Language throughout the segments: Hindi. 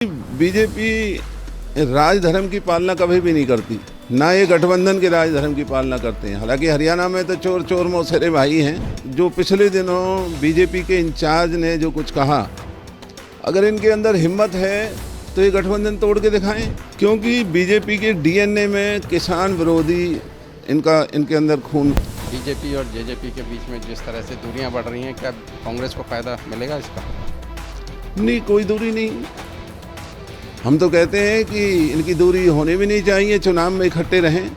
बीजेपी राजधर्म की पालना कभी भी नहीं करती, ना ये गठबंधन के राजधर्म की पालना करते हैं। हालांकि हरियाणा में तो चोर चोर मौसेरे भाई हैं। जो पिछले दिनों बीजेपी के इंचार्ज ने जो कुछ कहा, अगर इनके अंदर हिम्मत है तो ये गठबंधन तोड़ के दिखाएं, क्योंकि बीजेपी के डीएनए में किसान विरोधी इनके अंदर खून। बीजेपी और जेजेपी के बीच में जिस तरह से दूरियां बढ़ रही हैं, क्या कांग्रेस को फायदा मिलेगा इसका? नहीं, कोई दूरी नहीं। हम तो कहते हैं कि इनकी दूरी होनी भी नहीं चाहिए, चुनाव में इकट्ठे रहें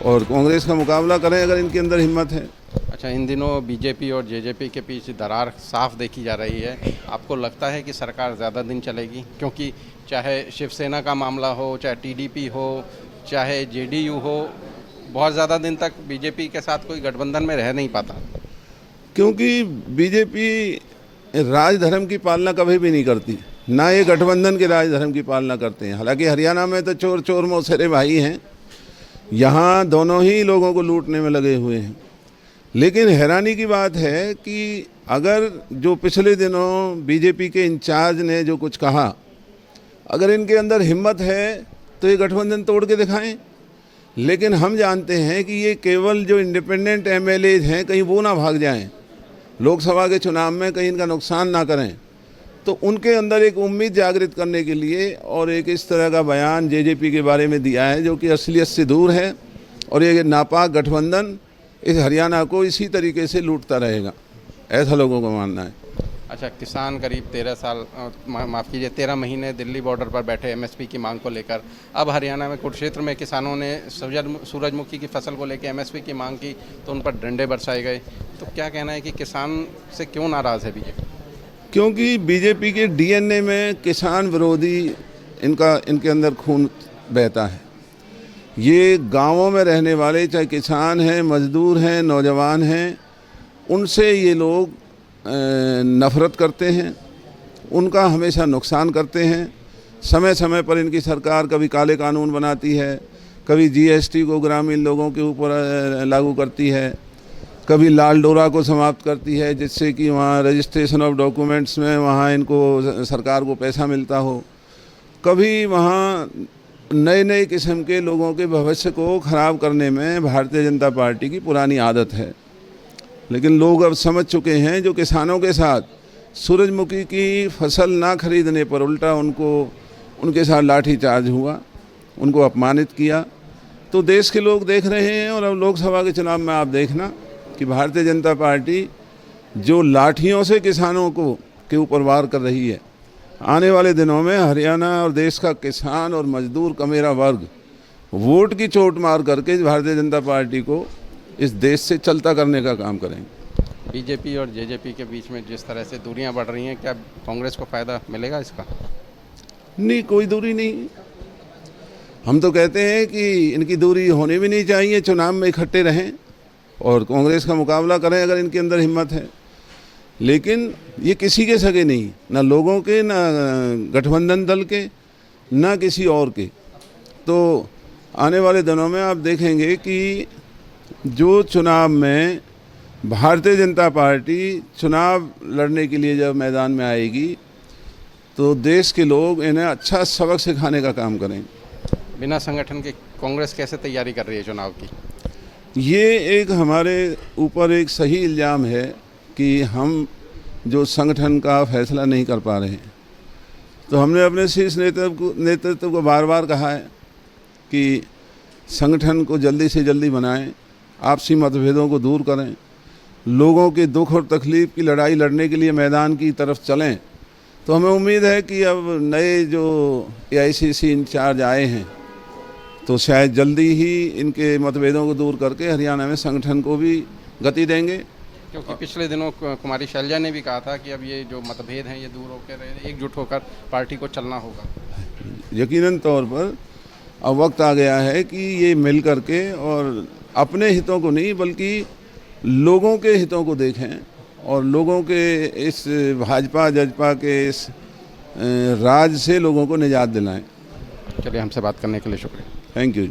और कांग्रेस का मुकाबला करें अगर इनके अंदर हिम्मत है। अच्छा, इन दिनों बीजेपी और जेजेपी के बीच दरार साफ देखी जा रही है। आपको लगता है कि सरकार ज़्यादा दिन चलेगी? क्योंकि चाहे शिवसेना का मामला हो, चाहे टीडीपी हो, चाहे जेडीयू हो, बहुत ज़्यादा दिन तक बीजेपी के साथ कोई गठबंधन में रह नहीं पाता। क्योंकि बीजेपी राजधर्म की पालना कभी भी नहीं करती, ना ये गठबंधन के राजधर्म की पालना करते हैं। हालांकि हरियाणा में तो चोर चोर मौसेरे भाई हैं, यहाँ दोनों ही लोगों को लूटने में लगे हुए हैं। लेकिन हैरानी की बात है कि अगर जो पिछले दिनों बीजेपी के इंचार्ज ने जो कुछ कहा, अगर इनके अंदर हिम्मत है तो ये गठबंधन तोड़ के दिखाएं। लेकिन हम जानते हैं कि ये केवल जो इंडिपेंडेंट एमएलए हैं, कहीं वो ना भाग जाएं लोकसभा के चुनाव में, कहीं इनका नुकसान ना करें। तो उनके अंदर एक उम्मीद जागृत करने के लिए और एक इस तरह का बयान जेजेपी के बारे में दिया है जो कि असलियत से दूर है, और ये नापाक गठबंधन इस हरियाणा को इसी तरीके से लूटता रहेगा, ऐसा लोगों का मानना है। अच्छा, किसान करीब 13 महीने दिल्ली बॉर्डर पर बैठे एमएसपी की मांग को लेकर। अब हरियाणा में कुरुक्षेत्र में किसानों ने सूरजमुखी की फसल को लेकर एमएसपी की मांग की तो उन पर डंडे बरसाए गए। तो क्या कहना है कि किसान से क्यों नाराज़ है बीजेपी? क्योंकि बीजेपी के डीएनए में किसान विरोधी इनके अंदर खून बहता है। ये गांवों में रहने वाले, चाहे किसान हैं, मजदूर हैं, नौजवान हैं, उनसे ये लोग नफ़रत करते हैं, उनका हमेशा नुकसान करते हैं। समय समय पर इनकी सरकार कभी काले कानून बनाती है, कभी जीएसटी को ग्रामीण लोगों के ऊपर लागू करती है, कभी लाल डोरा को समाप्त करती है, जिससे कि वहाँ रजिस्ट्रेशन ऑफ डॉक्यूमेंट्स में वहाँ इनको सरकार को पैसा मिलता हो। कभी वहाँ नए नए किस्म के लोगों के भविष्य को ख़राब करने में भारतीय जनता पार्टी की पुरानी आदत है। लेकिन लोग अब समझ चुके हैं, जो किसानों के साथ सूरजमुखी की फसल ना खरीदने पर उल्टा उनके साथ लाठीचार्ज हुआ, उनको अपमानित किया। तो देश के लोग देख रहे हैं, और अब लोकसभा के चुनाव में आप देखना कि भारतीय जनता पार्टी जो लाठियों से किसानों के ऊपर वार कर रही है, आने वाले दिनों में हरियाणा और देश का किसान और मजदूर कमेरा वर्ग वोट की चोट मार करके भारतीय जनता पार्टी को इस देश से चलता करने का काम करेंगे। बीजेपी और जेजेपी के बीच में जिस तरह से दूरियां बढ़ रही हैं, क्या कांग्रेस को फायदा मिलेगा इसका? नहीं, कोई दूरी नहीं। हम तो कहते हैं कि इनकी दूरी होनी भी नहीं चाहिए, चुनाव में इकट्ठे रहें और कांग्रेस का मुकाबला करें अगर इनके अंदर हिम्मत है। लेकिन ये किसी के सगे नहीं, ना लोगों के, ना गठबंधन दल के, ना किसी और के। तो आने वाले दिनों में आप देखेंगे कि जो चुनाव में भारतीय जनता पार्टी चुनाव लड़ने के लिए जब मैदान में आएगी, तो देश के लोग इन्हें अच्छा सबक सिखाने का काम करेंगे। बिना संगठन के कांग्रेस कैसे तैयारी कर रही है चुनाव की? ये एक हमारे ऊपर एक सही इल्ज़ाम है कि हम जो संगठन का फैसला नहीं कर पा रहे हैं। तो हमने अपने शीर्ष नेतृत्व को बार बार कहा है कि संगठन को जल्दी से जल्दी बनाएं, आपसी मतभेदों को दूर करें, लोगों के दुख और तकलीफ़ की लड़ाई लड़ने के लिए मैदान की तरफ चलें। तो हमें उम्मीद है कि अब नए जो एआईसीसी इंचार्ज आए हैं, तो शायद जल्दी ही इनके मतभेदों को दूर करके हरियाणा में संगठन को भी गति देंगे। क्योंकि पिछले दिनों कुमारी शैलजा ने भी कहा था कि अब ये जो मतभेद हैं ये दूर होकर एकजुट होकर पार्टी को चलना होगा। यकीनन तौर पर अब वक्त आ गया है कि ये मिल करके और अपने हितों को नहीं बल्कि लोगों के हितों को देखें और लोगों के इस भाजपा जजपा के इस राज से लोगों को निजात दिलाएं। चलिए, हमसे बात करने के लिए शुक्रिया। Thank you.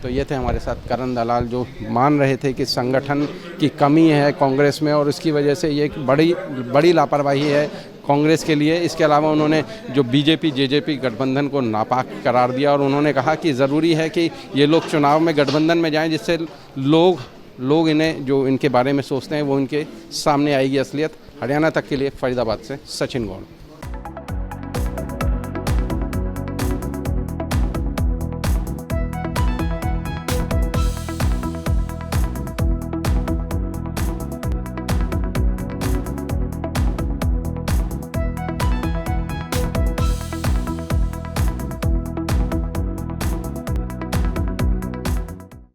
तो ये थे हमारे साथ करण दलाल, जो मान रहे थे कि संगठन की कमी है कांग्रेस में और उसकी वजह से ये एक बड़ी लापरवाही है कांग्रेस के लिए। इसके अलावा उन्होंने जो बीजेपी जेजेपी गठबंधन को नापाक करार दिया और उन्होंने कहा कि ज़रूरी है कि ये लोग चुनाव में गठबंधन में जाएं, जिससे लोग इन्हें जो इनके बारे में सोचते हैं वो इनके सामने आएगी असलियत। हरियाणा तक के लिए फरीदाबाद से सचिन गौड़।